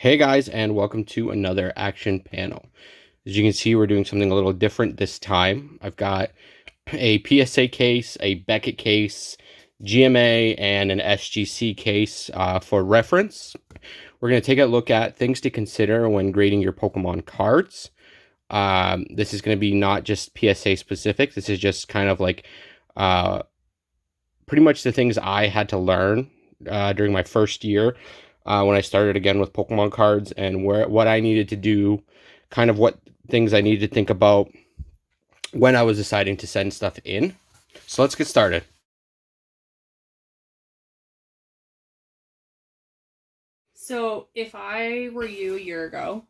Hey guys, and welcome to another action panel. As you can see, we're doing something a little different this time. I've got a PSA case, a Beckett case, GMA, and an SGC case for reference. We're going to take a look at things to consider when grading your Pokemon cards. This is going to be not just PSA specific. This is just kind of like pretty much the things I had to learn during my first year when I started again with Pokemon cards, and what I needed to do, kind of what things I needed to think about when I was deciding to send stuff in. So let's get started. So if I were you a year ago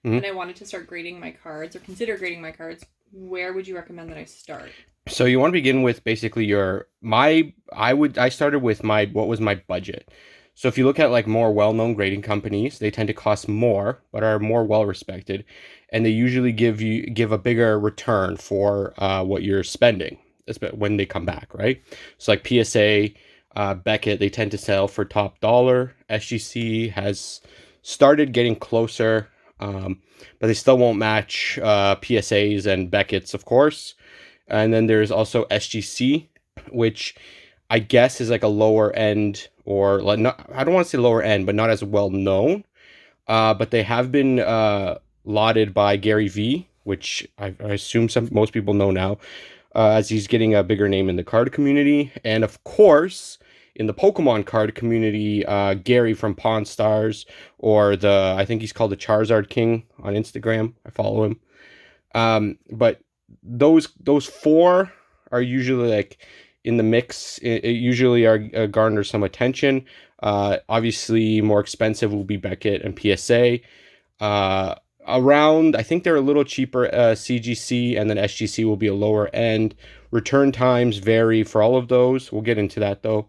and I wanted to start grading my cards or consider grading my cards, where would you recommend that I start? So you want to begin with basically I started with what was my budget. So if you look at like more well-known grading companies, they tend to cost more but are more well-respected, and they usually give a bigger return for what you're spending when they come back, right? So like PSA, Beckett, they tend to sell for top dollar. SGC has started getting closer, but they still won't match PSAs and Beckett's, of course. And then there's also SGC, which I guess is like a lower end, or like not, I don't want to say lower end, but not as well known. But they have been lauded by Gary V, which I assume most people know now, as he's getting a bigger name in the card community. And of course, in the Pokemon card community, Gary from Pawn Stars, or I think he's called the Charizard King on Instagram. I follow him. But those four are usually like in the mix. It usually are garner some attention. Obviously, more expensive will be Beckett and PSA. I think they're a little cheaper, CGC, and then SGC will be a lower end. Return times vary for all of those. We'll get into that though.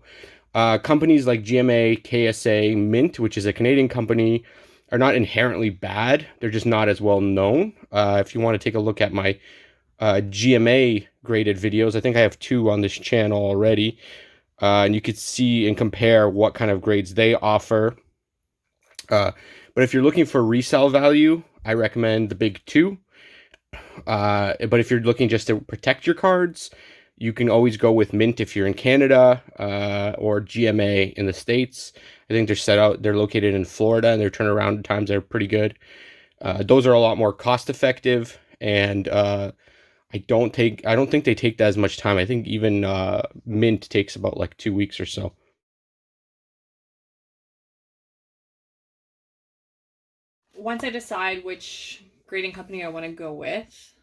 Companies like GMA, KSA, Mint, which is a Canadian company, are not inherently bad. They're just not as well known. If you want to take a look at my GMA graded videos, I think I have 2 on this channel already. And you could see and compare what kind of grades they offer. But if you're looking for resale value, I recommend the big 2. But if you're looking just to protect your cards, you can always go with Mint if you're in Canada, or GMA in the States. I think they're located in Florida, and their turnaround times are pretty good. Those are a lot more cost effective, and I don't think they take that as much time. I think even Mint takes about like 2 weeks or so. Once I decide which grading company I want to go with,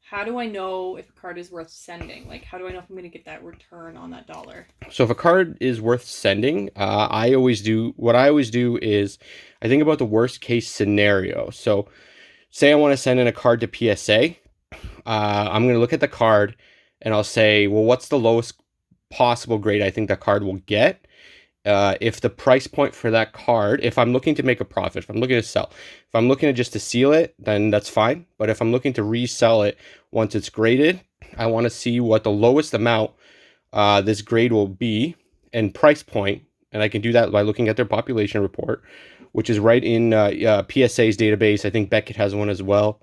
how do I know if a card is worth sending? Like, how do I know if I'm going to get that return on that dollar? So if a card is worth sending, what I always do is I think about the worst case scenario. So say I want to send in a card to PSA. I'm going to look at the card and I'll say, well, what's the lowest possible grade I think that card will get? If the price point for that card, if I'm looking to make a profit, if I'm looking to sell, if I'm looking to just to seal it, then that's fine. But if I'm looking to resell it once it's graded, I want to see what the lowest amount this grade will be and price point. And I can do that by looking at their population report, which is right in PSA's database. I think Beckett has one as well.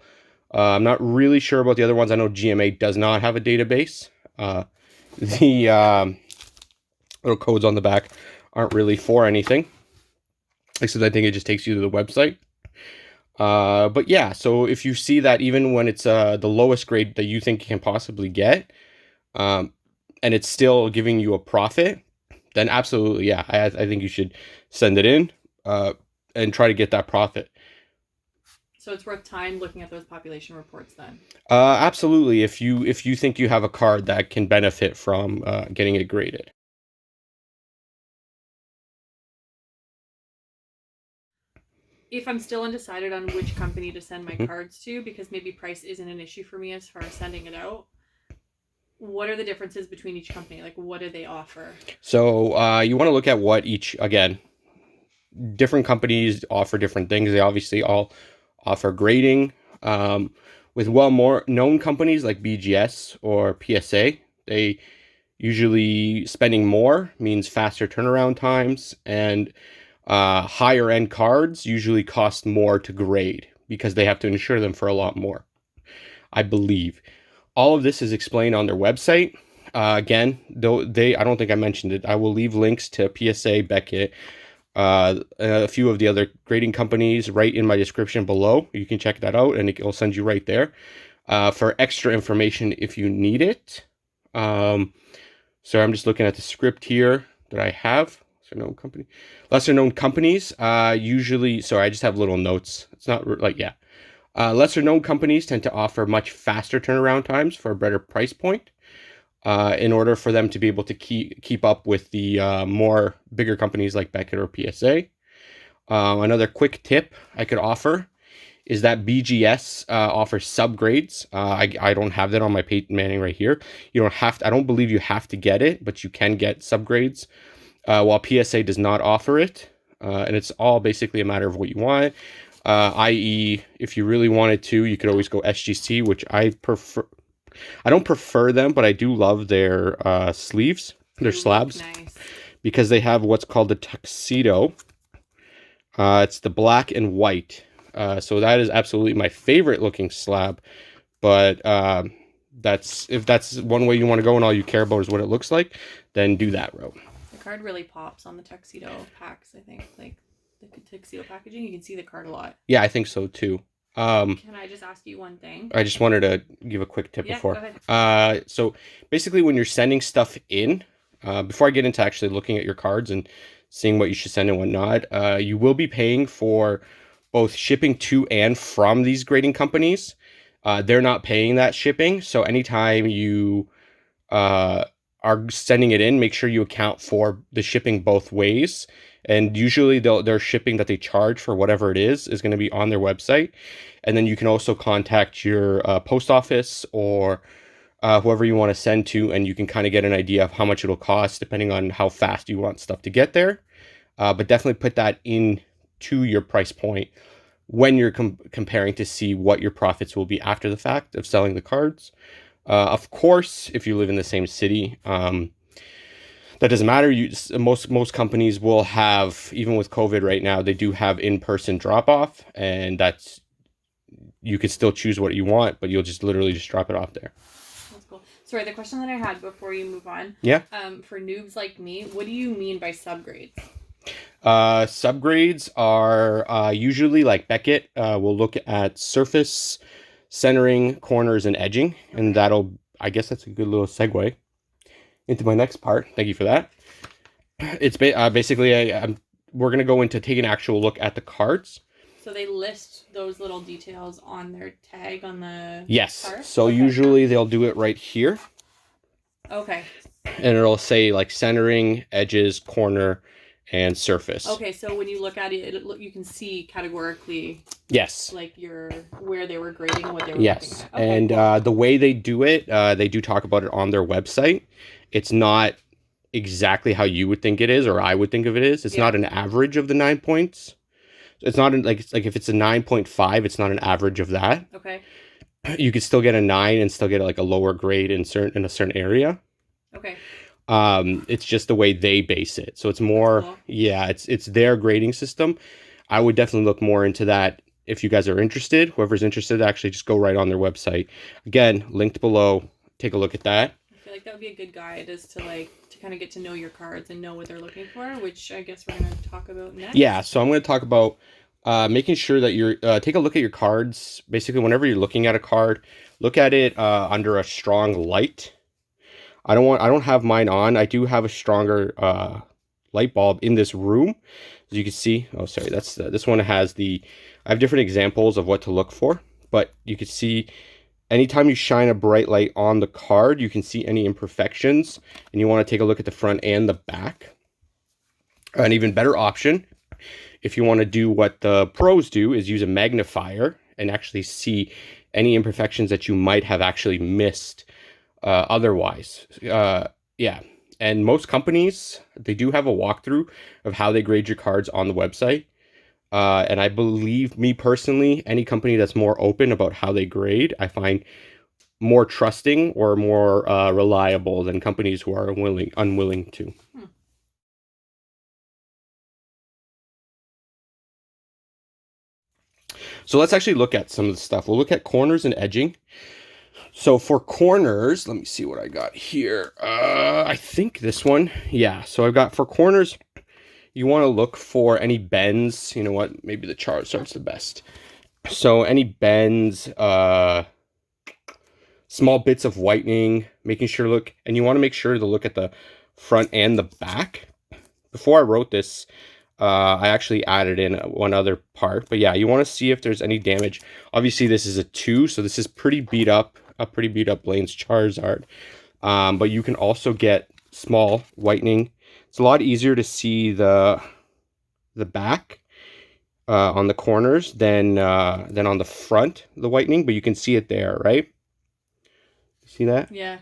I'm not really sure about the other ones. I know GMA does not have a database. The little codes on the back aren't really for anything, except I think it just takes you to the website. But yeah, so if you see that even when it's the lowest grade that you think you can possibly get, and it's still giving you a profit, then absolutely, yeah, I think you should send it in and try to get that profit. So it's worth time looking at those population reports then. Absolutely, if you think you have a card that can benefit from getting it graded. If I'm still undecided on which company to send my cards to, because maybe price isn't an issue for me as far as sending it out, what are the differences between each company? Like, what do they offer? So you want to look at what different companies offer different things. They obviously all offer grading. With more known companies like BGS or PSA, they usually spending more means faster turnaround times, and Higher end cards usually cost more to grade because they have to insure them for a lot more, I believe. All of this is explained on their website. Again, though I don't think I mentioned it. I will leave links to PSA, Beckett, a few of the other grading companies right in my description below. You can check that out, and it will send you right there for extra information if you need it. So I'm just looking at the script here that I have. Lesser known companies. Usually, sorry, I just have little notes. It's not like, yeah. Lesser known companies tend to offer much faster turnaround times for a better price point. In order for them to be able to keep up with the more bigger companies like Beckett or PSA. Another quick tip I could offer is that BGS offers subgrades. I don't have that on my patent manning right here. You don't have to, I don't believe you have to get it, but you can get subgrades, while PSA does not offer it. And it's all basically a matter of what you want. I.e., if you really wanted to, you could always go SGC, which I prefer. I don't prefer them, but I do love their sleeves, their slabs, nice. Because they have what's called the tuxedo. It's the black and white. So that is absolutely my favorite looking slab. But if that's one way you want to go and all you care about is what it looks like, then do that route. The card really pops on the tuxedo packs, I think. Like the tuxedo packaging, you can see the card a lot. Yeah, I think so too. Can I just ask you one thing? I just wanted to give a quick tip before. Go ahead. So basically when you're sending stuff in, before I get into actually looking at your cards and seeing what you should send and whatnot, you will be paying for both shipping to and from these grading companies. They're not paying that shipping. So anytime you are sending it in, make sure you account for the shipping both ways. And usually their shipping that they charge for whatever it is going to be on their website. And then you can also contact your post office or whoever you want to send to, and you can kind of get an idea of how much it'll cost depending on how fast you want stuff to get there. But definitely put that into your price point when you're comparing to see what your profits will be after the fact of selling the cards. Of course, if you live in the same city, that doesn't matter. Most companies will have, even with COVID right now, they do have in-person drop-off, and that's, you could still choose what you want, but you'll just literally just drop it off there. That's cool. Sorry, the question that I had before you move on. Yeah. For noobs like me, what do you mean by subgrades? Subgrades are usually like Beckett. We'll look at surface, centering, corners, and edging, and I guess that's a good little segue into my next part. Thank you for that. It's basically we're going to go into take an actual look at the cards. So they list those little details on their tag on the Yes. card? So usually they'll do it right here. Okay. And it'll say like centering, edges, corner, and surface. Okay, so when you look at it, you can see categorically. Yes. Like where they were grading, what they were yes. looking at. Okay, and cool. The way they do it, they do talk about it on their website. It's not exactly how you would think it is, or I would think of it is. It's not an average of the 9 points. It's not like if it's a 9.5, it's not an average of that. Okay. You could still get a 9 and still get like a lower grade in a certain area. Okay. It's just the way they base it. So it's more, cool. Yeah, it's their grading system. I would definitely look more into that if you guys are interested. Whoever's interested, actually just go right on their website. Again, linked below. Take a look at that. I feel like that would be a good guide as to kind of get to know your cards and know what they're looking for, which I guess we're going to talk about next. Yeah, so I'm going to talk about making sure that you're take a look at your cards. Basically, whenever you're looking at a card, look at it under a strong light. I don't have mine on. I do have a stronger light bulb in this room. As you can see, oh sorry, that's this one has I have different examples of what to look for, but you can see anytime you shine a bright light on the card, you can see any imperfections, and you want to take a look at the front and the back. An even better option, if you want to do what the pros do, is use a magnifier and actually see any imperfections that you might have actually missed otherwise. Yeah. And most companies, they do have a walkthrough of how they grade your cards on the website. And I believe, me personally, any company that's more open about how they grade, I find more trusting or more reliable than companies who are unwilling to. So let's actually look at some of the stuff. We'll look at corners and edging. So for corners, let me see what I got here. I think this one. Yeah, so I've got for corners, you want to look for any bends. You know what? Maybe the Charizard's the best. So any bends, small bits of whitening, making sure look, and you want to make sure to look at the front and the back. Before I wrote this, I actually added in one other part, but yeah, you want to see if there's any damage. Obviously, this is a 2, so this is pretty beat up, a pretty beat up Blaine's Charizard. But you can also get small whitening. It's a lot easier to see the back on the corners than on the front, the whitening, but you can see it there, right? See that? Yeah.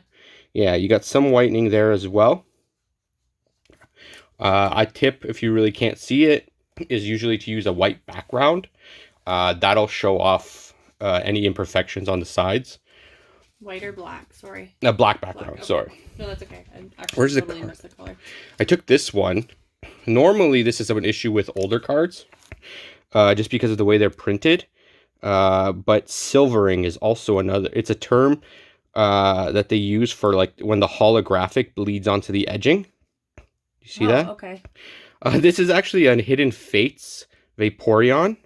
Yeah, you got some whitening there as well. I tip, if you really can't see it, is usually to use a white background. That'll show off any imperfections on the sides. White or black? Sorry. A black background, Okay. sorry. No, that's okay. I actually Where's the totally card? missed the color. I took this one. Normally, this is an issue with older cards, just because of the way they're printed. But silvering is also another. It's a term that they use for like when the holographic bleeds onto the edging. You see that? Okay. This is actually a Hidden Fates Vaporeon,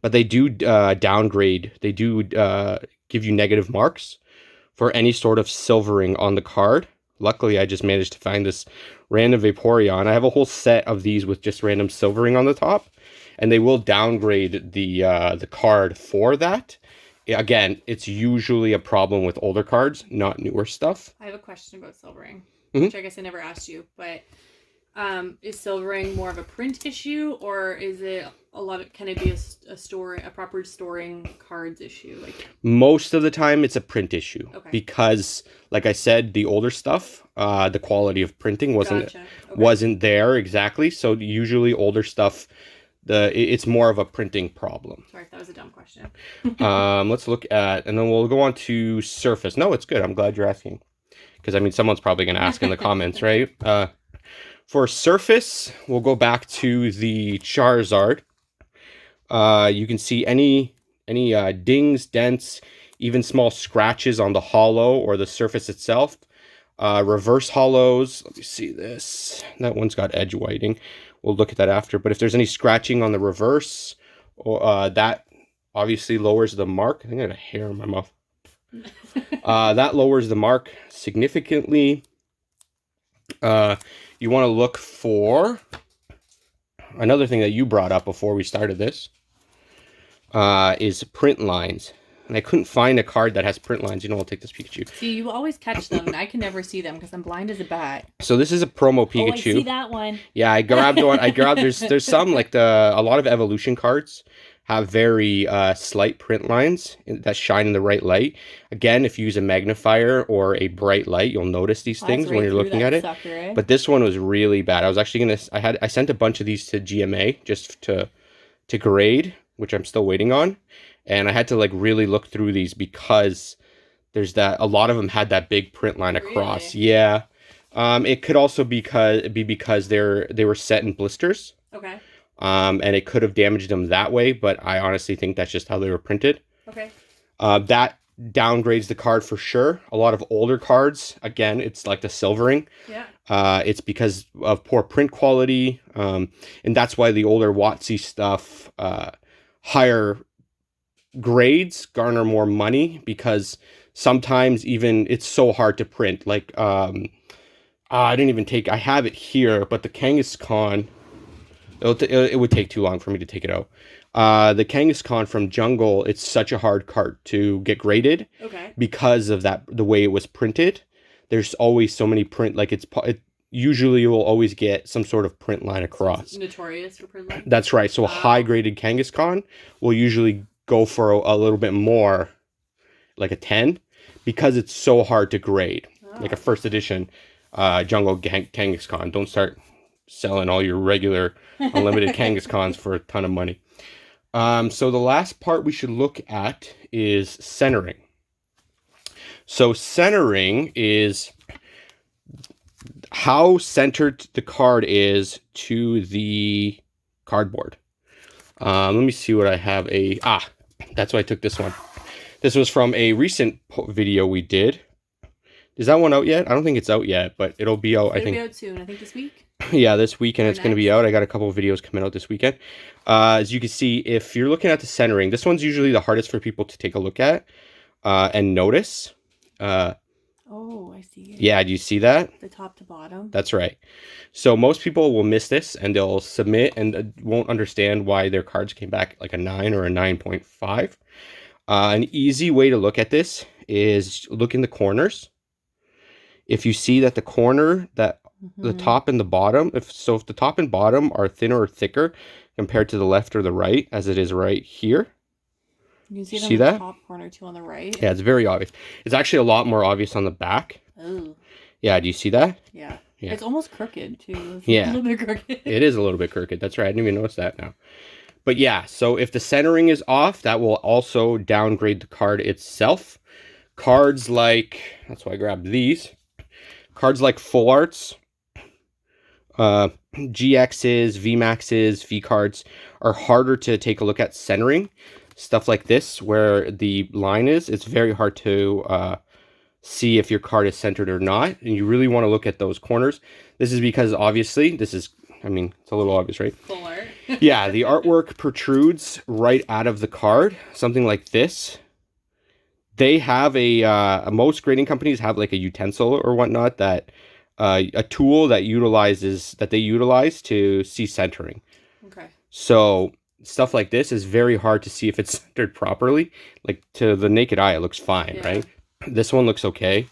but they do downgrade. They do give you negative marks for any sort of silvering on the card. Luckily, I just managed to find this random Vaporeon. I have a whole set of these with just random silvering on the top, and they will downgrade the card for that. Again, it's usually a problem with older cards, not newer stuff. I have a question about silvering, Mhm. which I guess I never asked you, but is silvering more of a print issue, or is it can it be a proper storing cards issue? Like Most of the time, it's a print issue. Okay. Because, like I said, the older stuff, the quality of printing Gotcha. Okay. wasn't there exactly. So usually older stuff, it's more of a printing problem. Sorry if that was a dumb question. Let's look at, and then we'll go on to surface. No, it's good. I'm glad you're asking, because I mean someone's probably going to ask in the comments, right? For surface, we'll go back to the Charizard. You can see any dings, dents, even small scratches on the hollow or the surface itself. Reverse hollows. Let me see this. That one's got edge whiting. We'll look at that after. But if there's any scratching on the reverse, that obviously lowers the mark. I think I got a hair in my mouth. That lowers the mark significantly. You want to look for another thing that you brought up before we started this, is print lines. And I couldn't find a card that has print lines. You know, I'll take this Pikachu. See, you always catch them, and I can never see them because I'm blind as a bat. So this is a promo Pikachu. Oh, I see that one. Yeah, I grabbed one. There's some, like a lot of evolution cards have very slight print lines that shine in the right light. Again, if you use a magnifier or a bright light, you'll notice these things when you're looking at it. Sucker, eh? But this one was really bad. I was actually I sent a bunch of these to GMA just to grade, which I'm still waiting on. And I had to like really look through these because there's a lot of them had that big print line across. Really? Yeah. It could also be because they were set in blisters. Okay. And it could have damaged them that way, but I honestly think that's just how they were printed. Okay. That downgrades the card for sure. A lot of older cards, again, it's like the silvering. Yeah. It's because of poor print quality, and that's why the older WotC stuff, higher grades garner more money, because sometimes even it's so hard to print. Like, I have it here, but the Kangaskhan, it would take too long for me to take it out. The Kangaskhan from Jungle, it's such a hard card to get graded. Okay. Because of the way it was printed. There's always so many print, like it usually you will always get some sort of print line across. So it's notorious for print line? That's right. So a high graded Kangaskhan will usually go for a little bit more, like a 10, because it's so hard to grade. Like a first edition Jungle Kangaskhan. Don't start selling all your regular unlimited Kangaskhan's for a ton of money. So the last part we should look at is centering. So centering is how centered the card is to the cardboard. Let me see what I have. That's why I took this one. This was from a recent video we did. Is that one out yet? I don't think it's out yet, but it'll be out, I think. It'll be out soon. I think this week. Yeah, this weekend Or it's going to be out. I got a couple of videos coming out this weekend. As you can see, if you're looking at the centering, this one's usually the hardest for people to take a look at and notice. Oh, I see it. Yeah, do you see that? The top to bottom. That's right. So most people will miss this and they'll submit and won't understand why their cards came back like a 9 or a 9.5. An easy way to look at this is look in the corners. If you see that the corner, that the top and the bottom, if the top and bottom are thinner or thicker compared to the left or the right, as it is right here. You see that? The top corner too on the right? Yeah, it's very obvious. It's actually a lot more obvious on the back. Oh. Yeah, do you see that? Yeah. It's almost crooked too. It's a little bit crooked. It is a little bit crooked. That's right. I didn't even notice that now. But yeah, so if the centering is off, that will also downgrade the card itself. Cards like, that's why I grabbed these. Cards like Full Arts, GXs, VMAXs, V cards are harder to take a look at centering. Stuff like this, where the line is, it's very hard to see if your card is centered or not. And you really want to look at those corners. This is because obviously, it's a little obvious, right? Full art. Yeah, the artwork protrudes right out of the card. Something like this. They have most grading companies have like a utensil or whatnot that a tool that they utilize to see centering. Okay. So stuff like this is very hard to see if it's centered properly. Like to the naked eye, it looks fine, right? This one looks okay.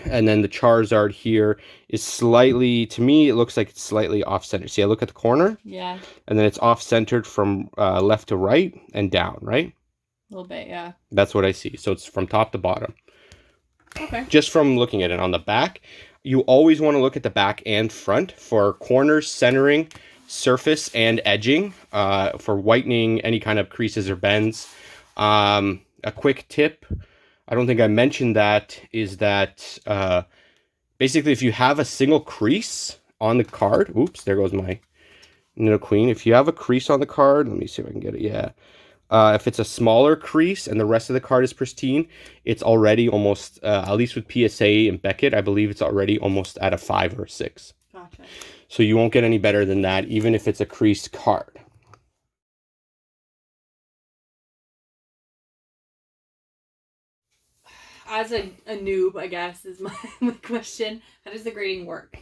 And then the Charizard here is slightly, to me, it looks like it's slightly off-centered. See, I look at the corner. Yeah. And then it's off-centered from left to right and down, right? A little bit, yeah. That's what I see. So it's from top to bottom. Okay. Just from looking at it on the back, you always want to look at the back and front for corners, centering, surface, and edging, for whitening, any kind of creases or bends. A quick tip, I don't think I mentioned that, is that basically if you have a single crease on the card, oops, there goes my Nidoqueen. If you have a crease on the card, let me see if I can get it, yeah. If it's a smaller crease and the rest of the card is pristine, it's already almost, at least with PSA and Beckett, I believe it's already almost at a 5 or a 6. Gotcha. So you won't get any better than that, even if it's a creased card. As a noob, I guess, is my question. How does the grading work?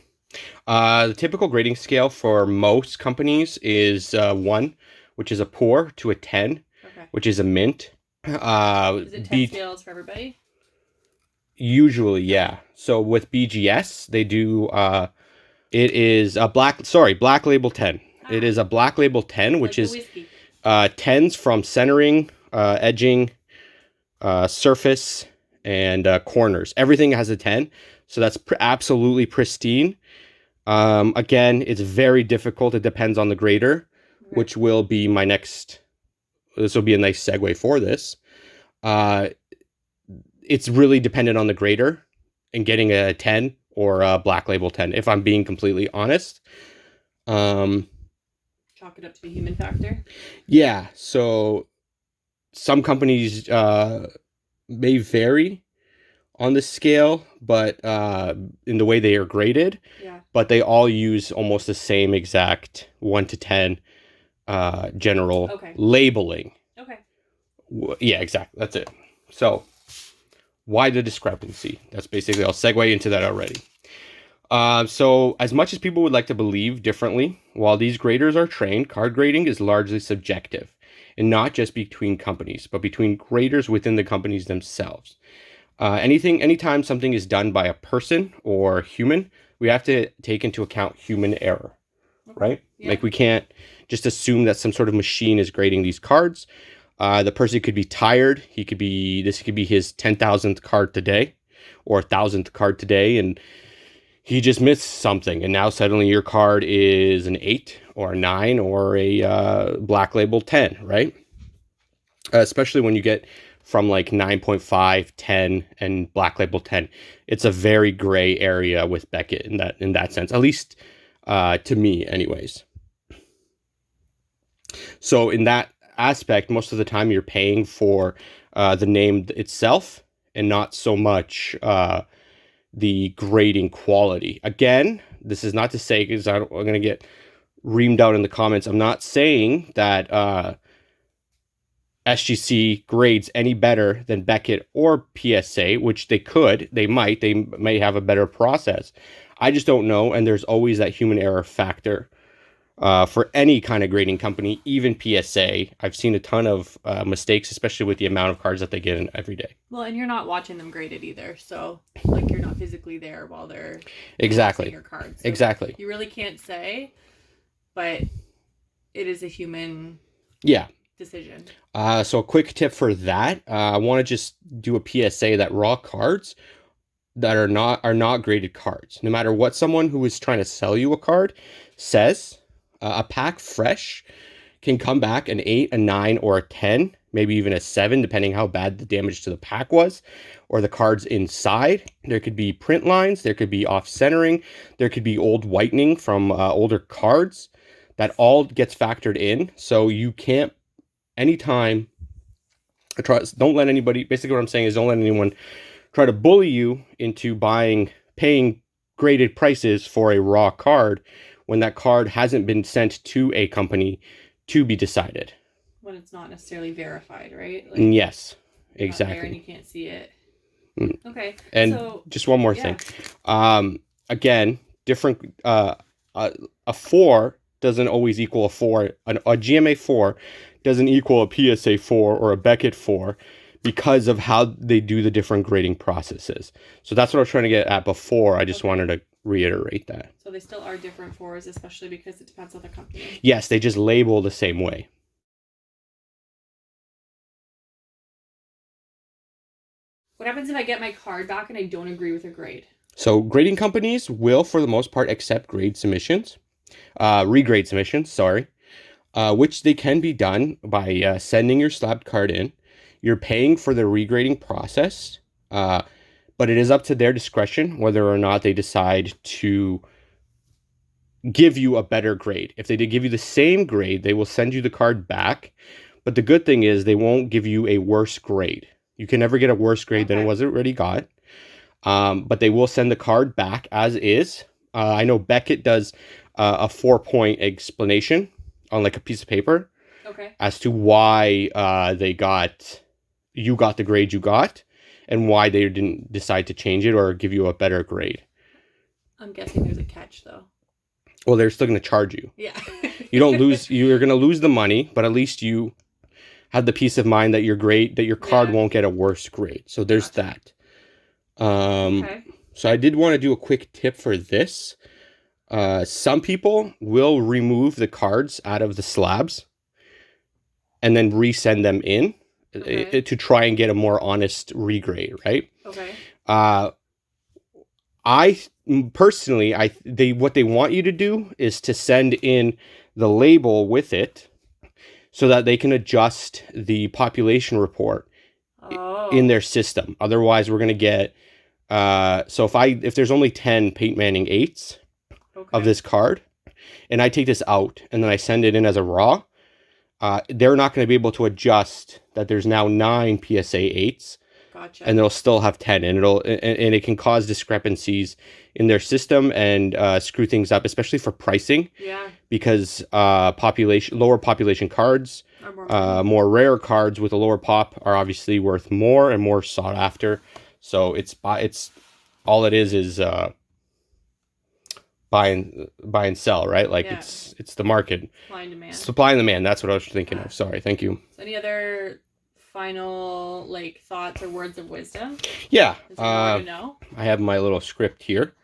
The typical grading scale for most companies is 1, which is a poor, to a 10, which is a mint. Is it 10 scales for everybody? Usually, yeah. So with BGS, they do, it is a black label 10. It is a black label 10, which is 10s from centering, edging, surface, and corners. Everything has a 10. So that's absolutely pristine. Again, it's very difficult. It depends on the grader, which will be my next. This will be a nice segue for this. It's really dependent on the grader and getting a 10 or a black label 10, if I'm being completely honest. Chalk it up to the human factor? Yeah, so some companies may vary on the scale, but in the way they are graded, but they all use almost the same exact 1 to 10 general labeling. Okay. Yeah, exactly. That's it. So why the discrepancy? That's basically, I'll segue into that already. So as much as people would like to believe differently, while these graders are trained, card grading is largely subjective, and not just between companies, but between graders within the companies themselves. Anytime something is done by a person or human, we have to take into account human error, right? Yeah. Like we can't just assume that some sort of machine is grading these cards. The person could be tired. This could be his 10,000th card today or 1,000th card today, and he just missed something. And now suddenly your card is an 8 or a 9 or a black label 10, right? Especially when you get from like 9.5, 10, and black label 10. It's a very gray area with Beckett in that sense, at least to me anyways. So in that aspect, most of the time you're paying for the name itself and not so much the grading quality. Again, this is not to say, because I'm going to get reamed out in the comments, I'm not saying that SGC grades any better than Beckett or PSA, which they may have a better process. I just don't know, and there's always that human error factor. For any kind of grading company, even PSA, I've seen a ton of mistakes, especially with the amount of cards that they get in every day. Well, and you're not watching them graded either, so like you're not physically there while they're exactly your cards. So exactly. You really can't say, but it is a human decision. So a quick tip for that, I want to just do a PSA that raw cards that are not graded cards. No matter what someone who is trying to sell you a card says, a pack fresh can come back an 8, a 9, or a 10, maybe even a 7, depending how bad the damage to the pack was, or the cards inside. There could be print lines, there could be off-centering, there could be old whitening from older cards. That all gets factored in, so you can't, anytime, don't let anybody, basically what I'm saying is don't let anyone try to bully you into paying graded prices for a raw card when that card hasn't been sent to a company to be decided. When it's not necessarily verified, right? Like, yes, exactly. And you can't see it. Okay. And so, just one more thing. Again, different. A 4 doesn't always equal a 4. A GMA 4 doesn't equal a PSA 4 or a Beckett 4. Because of how they do the different grading processes. So that's what I was trying to get at before. I just wanted to reiterate that. So they still are different fours, especially because it depends on the company. Yes, they just label the same way. What happens if I get my card back and I don't agree with a grade? So grading companies will, for the most part, accept regrade submissions, which they can be done by sending your slabbed card in. You're paying for the regrading process, but it is up to their discretion whether or not they decide to give you a better grade. If they did give you the same grade, they will send you the card back. But the good thing is they won't give you a worse grade. You can never get a worse grade than it was already got. But they will send the card back as is. I know Beckett does a 4-point explanation on like a piece of paper as to why you got the grade you got and why they didn't decide to change it or give you a better grade. I'm guessing there's a catch though. Well, they're still going to charge you. Yeah. You're going to lose the money, but at least you have the peace of mind that your card won't get a worse grade. So there's that. So I did want to do a quick tip for this. Some people will remove the cards out of the slabs and then resend them in. To try and get a more honest regrade, right? Okay. I personally, what they want you to do is to send in the label with it, so that they can adjust the population report in their system. Otherwise, we're gonna get. So if there's only 10 Peyton Manning 8s of this card, and I take this out and then I send it in as a raw. They're not going to be able to adjust that there's now 9 PSA 8s. Gotcha. And they'll still have 10, and it can cause discrepancies in their system and screw things up, especially for pricing. Yeah. Because lower population cards, more rare cards with a lower pop are obviously worth more and more sought after. So it's all it is buy and sell, right? Like it's the market. Supply and demand. That's what I was thinking of. Sorry. Thank you. So any other final thoughts or words of wisdom? Yeah. I have my little script here.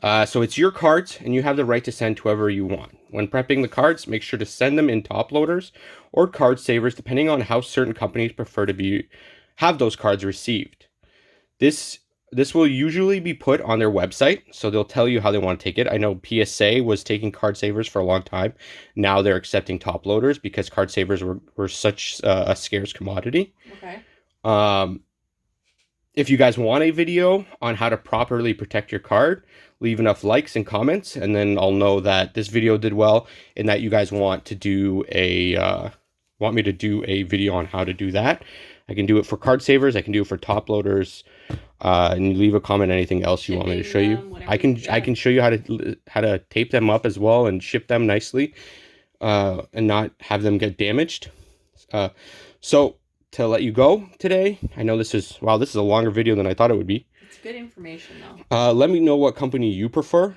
So it's your cards and you have the right to send to whoever you want. When prepping the cards, make sure to send them in top loaders or card savers, depending on how certain companies prefer to have those cards received. This will usually be put on their website, so they'll tell you how they want to take it. I know PSA was taking card savers for a long time. Now they're accepting top loaders because card savers were such a scarce commodity. Okay. if you guys want a video on how to properly protect your card, leave enough likes and comments, and then I'll know that this video did well and that you guys want to do a want me to do a video on how to do that. I can do it for card savers. I can do it for top loaders. And you leave a comment anything else you want me to show you. I can show you how to tape them up as well and ship them nicely, and not have them get damaged. So to let you go today, I know this is a longer video than I thought it would be. It's good information though. Let me know what company you prefer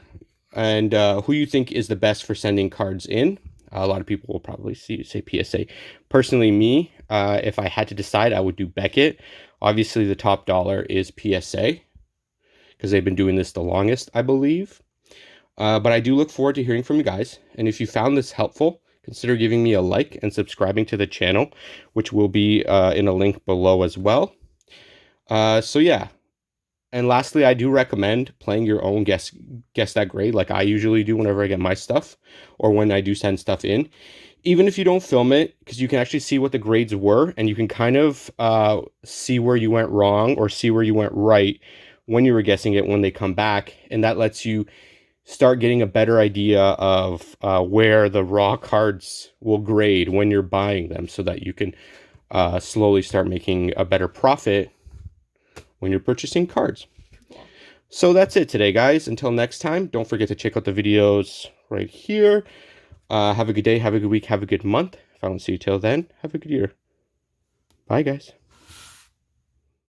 and who you think is the best for sending cards in. A lot of people will probably say PSA. Personally, me, if I had to decide, I would do Beckett. Obviously, the top dollar is PSA because they've been doing this the longest, I believe. But I do look forward to hearing from you guys. And if you found this helpful, consider giving me a like and subscribing to the channel, which will be in a link below as well. So yeah. And lastly, I do recommend playing your own guess that grade like I usually do whenever I get my stuff or when I do send stuff in. Even if you don't film it, because you can actually see what the grades were and you can kind of see where you went wrong or see where you went right when you were guessing it when they come back. And that lets you start getting a better idea of where the raw cards will grade when you're buying them so that you can slowly start making a better profit when you're purchasing cards. So that's it today, guys. Until next time, don't forget to check out the videos right here. Have a good day, have a good week, have a good month. If I don't see you till then, have a good year. Bye, guys.